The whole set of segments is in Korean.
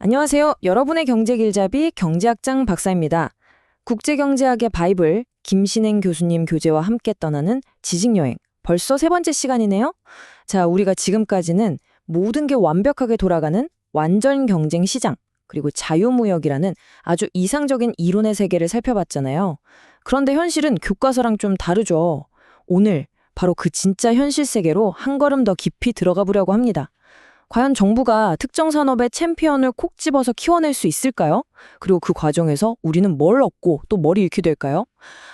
안녕하세요. 여러분의 경제길잡이 경제학장 박사입니다. 국제경제학의 바이블 김신행 교수님 교재와 함께 떠나는 지식여행. 벌써 세 번째 시간이네요. 자, 우리가 지금까지는 모든 게 완벽하게 돌아가는 완전 경쟁 시장, 그리고 자유무역이라는 아주 이상적인 이론의 세계를 살펴봤잖아요. 그런데 현실은 교과서랑 좀 다르죠. 오늘 바로 그 진짜 현실 세계로 한 걸음 더 깊이 들어가 보려고 합니다. 과연 정부가 특정 산업의 챔피언을 콕 집어서 키워낼 수 있을까요? 그리고 그 과정에서 우리는 뭘 얻고 또 뭘 잃게 될까요?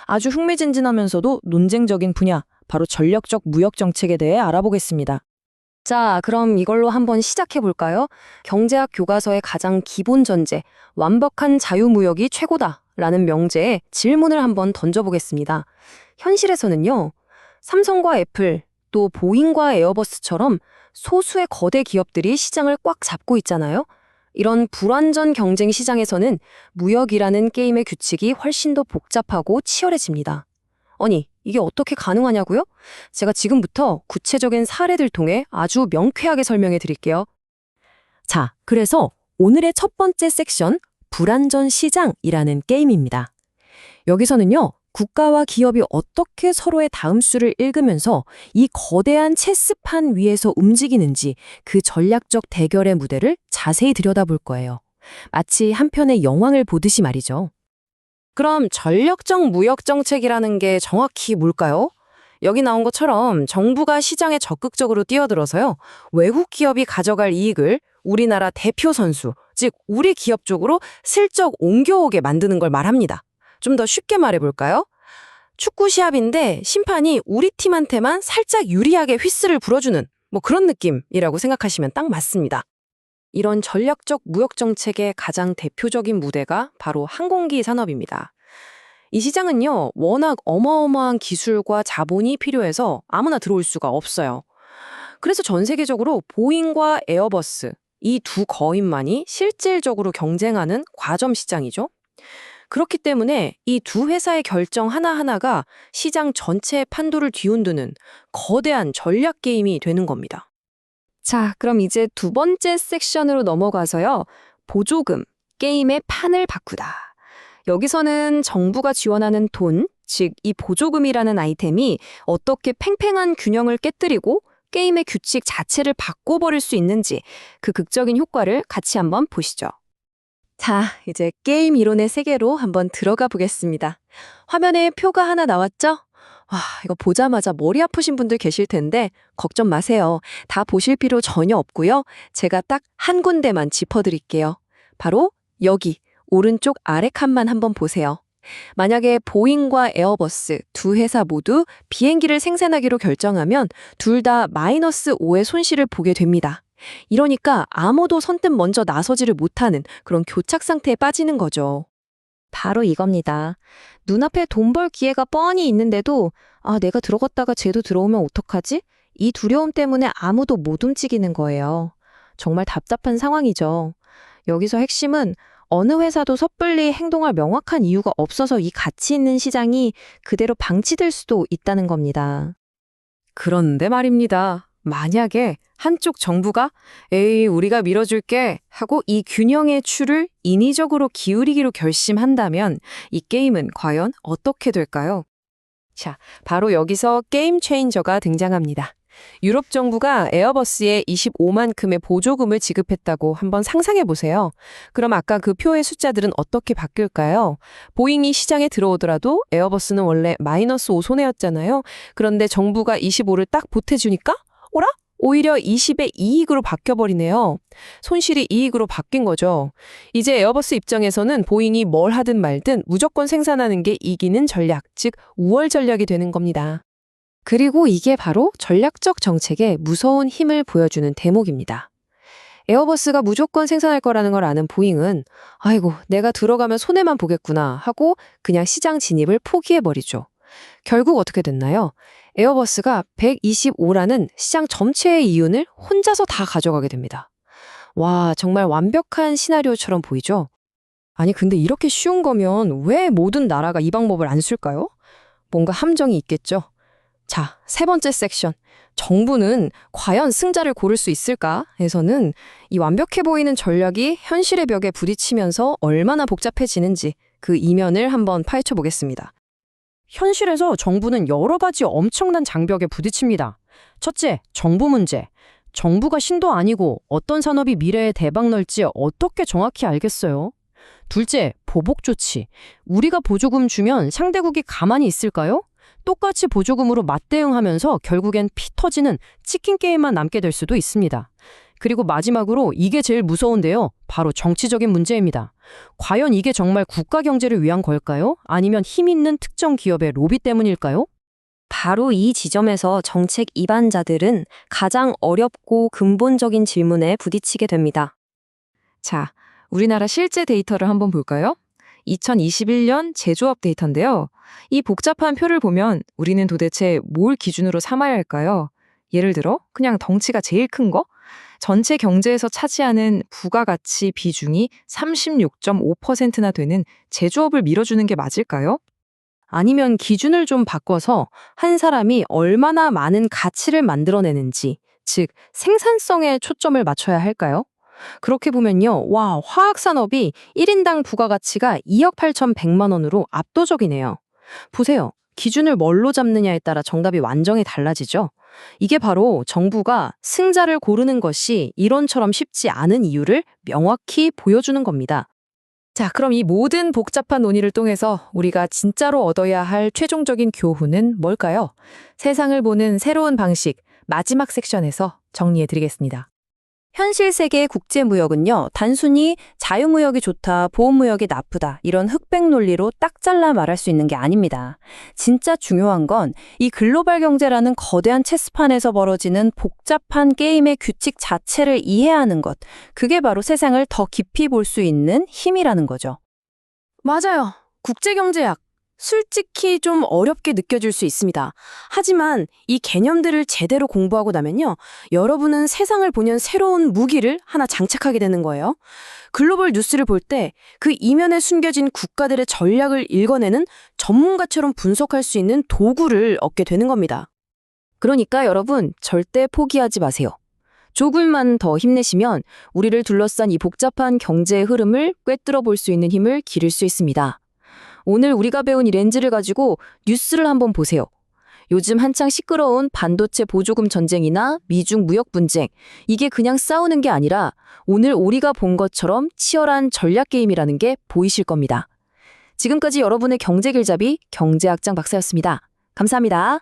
아주 흥미진진하면서도 논쟁적인 분야, 바로 전략적 무역 정책에 대해 알아보겠습니다. 자, 그럼 이걸로 한번 시작해 볼까요? 경제학 교과서의 가장 기본 전제, 완벽한 자유무역이 최고다라는 명제에 질문을 한번 던져보겠습니다. 현실에서는요, 삼성과 애플, 또 보잉과 에어버스처럼 소수의 거대 기업들이 시장을 꽉 잡고 있잖아요. 이런 불완전 경쟁 시장에서는 무역이라는 게임의 규칙이 훨씬 더 복잡하고 치열해집니다. 아니, 이게 어떻게 가능하냐고요? 제가 지금부터 구체적인 사례들 통해 아주 명쾌하게 설명해 드릴게요. 자, 그래서 오늘의 첫 번째 섹션, 불완전 시장이라는 게임입니다. 여기서는요, 국가와 기업이 어떻게 서로의 다음 수를 읽으면서 이 거대한 체스판 위에서 움직이는지 그 전략적 대결의 무대를 자세히 들여다볼 거예요. 마치 한 편의 영화를 보듯이 말이죠. 그럼 전략적 무역 정책이라는 게 정확히 뭘까요? 여기 나온 것처럼 정부가 시장에 적극적으로 뛰어들어서요, 외국 기업이 가져갈 이익을 우리나라 대표 선수, 즉 우리 기업 쪽으로 슬쩍 옮겨오게 만드는 걸 말합니다. 좀 더 쉽게 말해볼까요? 축구 시합인데 심판이 우리 팀한테만 살짝 유리하게 휘슬을 불어주는 그런 느낌이라고 생각하시면 딱 맞습니다. 이런 전략적 무역 정책의 가장 대표적인 무대가 바로 항공기 산업입니다. 이 시장은요, 워낙 어마어마한 기술과 자본이 필요해서 아무나 들어올 수가 없어요. 그래서 전 세계적으로 보잉과 에어버스, 이 두 거인만이 실질적으로 경쟁하는 과점 시장이죠. 그렇기 때문에 이 두 회사의 결정 하나하나가 시장 전체의 판도를 뒤흔드는 거대한 전략 게임이 되는 겁니다. 자, 그럼 이제 두 번째 섹션으로 넘어가서요. 보조금, 게임의 판을 바꾸다. 여기서는 정부가 지원하는 돈, 즉 이 보조금이라는 아이템이 어떻게 팽팽한 균형을 깨뜨리고 게임의 규칙 자체를 바꿔버릴 수 있는지 그 극적인 효과를 같이 한번 보시죠. 자, 이제 게임 이론의 세계로 한번 들어가 보겠습니다. 화면에 표가 하나 나왔죠? 와, 이거 보자마자 머리 아프신 분들 계실 텐데 걱정 마세요. 다 보실 필요 전혀 없고요. 제가 딱 한 군데만 짚어드릴게요. 바로 여기 오른쪽 아래 칸만 한번 보세요. 만약에 보잉과 에어버스 두 회사 모두 비행기를 생산하기로 결정하면 둘 다 -5의 손실을 보게 됩니다. 이러니까 아무도 선뜻 먼저 나서지를 못하는 그런 교착 상태에 빠지는 거죠. 바로 이겁니다. 눈앞에 돈 벌 기회가 뻔히 있는데도 내가 들어갔다가 쟤도 들어오면 어떡하지? 이 두려움 때문에 아무도 못 움직이는 거예요. 정말 답답한 상황이죠. 여기서 핵심은 어느 회사도 섣불리 행동할 명확한 이유가 없어서 이 가치 있는 시장이 그대로 방치될 수도 있다는 겁니다. 그런데 말입니다. 만약에 한쪽 정부가 에이, 우리가 밀어줄게 하고 이 균형의 추를 인위적으로 기울이기로 결심한다면 이 게임은 과연 어떻게 될까요? 자, 바로 여기서 게임 체인저가 등장합니다. 유럽 정부가 에어버스에 25만큼의 보조금을 지급했다고 한번 상상해 보세요. 그럼 아까 그 표의 숫자들은 어떻게 바뀔까요? 보잉이 시장에 들어오더라도 에어버스는 원래 -5 손해였잖아요. 그런데 정부가 25를 딱 보태주니까 어라? 오히려 20의 이익으로 바뀌어버리네요. 손실이 이익으로 바뀐 거죠. 이제 에어버스 입장에서는 보잉이 뭘 하든 말든 무조건 생산하는 게 이기는 전략, 즉 우월 전략이 되는 겁니다. 그리고 이게 바로 전략적 정책의 무서운 힘을 보여주는 대목입니다. 에어버스가 무조건 생산할 거라는 걸 아는 보잉은 아이고, 내가 들어가면 손해만 보겠구나 하고 그냥 시장 진입을 포기해버리죠. 결국 어떻게 됐나요? 에어버스가 125라는 시장 전체의 이윤을 혼자서 다 가져가게 됩니다. 와, 정말 완벽한 시나리오처럼 보이죠? 아니, 근데 이렇게 쉬운 거면 왜 모든 나라가 이 방법을 안 쓸까요? 뭔가 함정이 있겠죠? 자, 세 번째 섹션. 정부는 과연 승자를 고를 수 있을까? 에서는 이 완벽해 보이는 전략이 현실의 벽에 부딪히면서 얼마나 복잡해지는지 그 이면을 한번 파헤쳐 보겠습니다. 현실에서 정부는 여러 가지 엄청난 장벽에 부딪힙니다. 첫째, 정보 문제. 정부가 신도 아니고 어떤 산업이 미래에 대박 널지 어떻게 정확히 알겠어요? 둘째, 보복 조치. 우리가 보조금 주면 상대국이 가만히 있을까요? 똑같이 보조금으로 맞대응하면서 결국엔 피 터지는 치킨 게임만 남게 될 수도 있습니다. 그리고 마지막으로 이게 제일 무서운데요. 바로 정치적인 문제입니다. 과연 이게 정말 국가 경제를 위한 걸까요? 아니면 힘 있는 특정 기업의 로비 때문일까요? 바로 이 지점에서 정책 입안자들은 가장 어렵고 근본적인 질문에 부딪히게 됩니다. 자, 우리나라 실제 데이터를 한번 볼까요? 2021년 제조업 데이터인데요. 이 복잡한 표를 보면 우리는 도대체 뭘 기준으로 삼아야 할까요? 예를 들어 그냥 덩치가 제일 큰 거? 전체 경제에서 차지하는 부가가치 비중이 36.5%나 되는 제조업을 밀어주는 게 맞을까요? 아니면 기준을 좀 바꿔서 한 사람이 얼마나 많은 가치를 만들어내는지, 즉 생산성에 초점을 맞춰야 할까요? 그렇게 보면요. 와, 화학산업이 1인당 부가가치가 2억 8,100만 원으로 압도적이네요. 보세요. 기준을 뭘로 잡느냐에 따라 정답이 완전히 달라지죠. 이게 바로 정부가 승자를 고르는 것이 이론처럼 쉽지 않은 이유를 명확히 보여주는 겁니다. 자, 그럼 이 모든 복잡한 논의를 통해서 우리가 진짜로 얻어야 할 최종적인 교훈은 뭘까요? 세상을 보는 새로운 방식, 마지막 섹션에서 정리해드리겠습니다. 현실 세계의 국제무역은요, 단순히 자유무역이 좋다, 보호무역이 나쁘다, 이런 흑백 논리로 딱 잘라 말할 수 있는 게 아닙니다. 진짜 중요한 건 이 글로벌 경제라는 거대한 체스판에서 벌어지는 복잡한 게임의 규칙 자체를 이해하는 것, 그게 바로 세상을 더 깊이 볼 수 있는 힘이라는 거죠. 맞아요. 국제경제학. 솔직히 좀 어렵게 느껴질 수 있습니다. 하지만 이 개념들을 제대로 공부하고 나면요, 여러분은 세상을 보는 새로운 무기를 하나 장착하게 되는 거예요. 글로벌 뉴스를 볼 때 그 이면에 숨겨진 국가들의 전략을 읽어내는 전문가처럼 분석할 수 있는 도구를 얻게 되는 겁니다. 그러니까 여러분, 절대 포기하지 마세요. 조금만 더 힘내시면 우리를 둘러싼 이 복잡한 경제의 흐름을 꿰뚫어 볼 수 있는 힘을 기를 수 있습니다. 오늘 우리가 배운 이 렌즈를 가지고 뉴스를 한번 보세요. 요즘 한창 시끄러운 반도체 보조금 전쟁이나 미중 무역 분쟁, 이게 그냥 싸우는 게 아니라 오늘 우리가 본 것처럼 치열한 전략 게임이라는 게 보이실 겁니다. 지금까지 여러분의 경제길잡이 경제학장 박사였습니다. 감사합니다.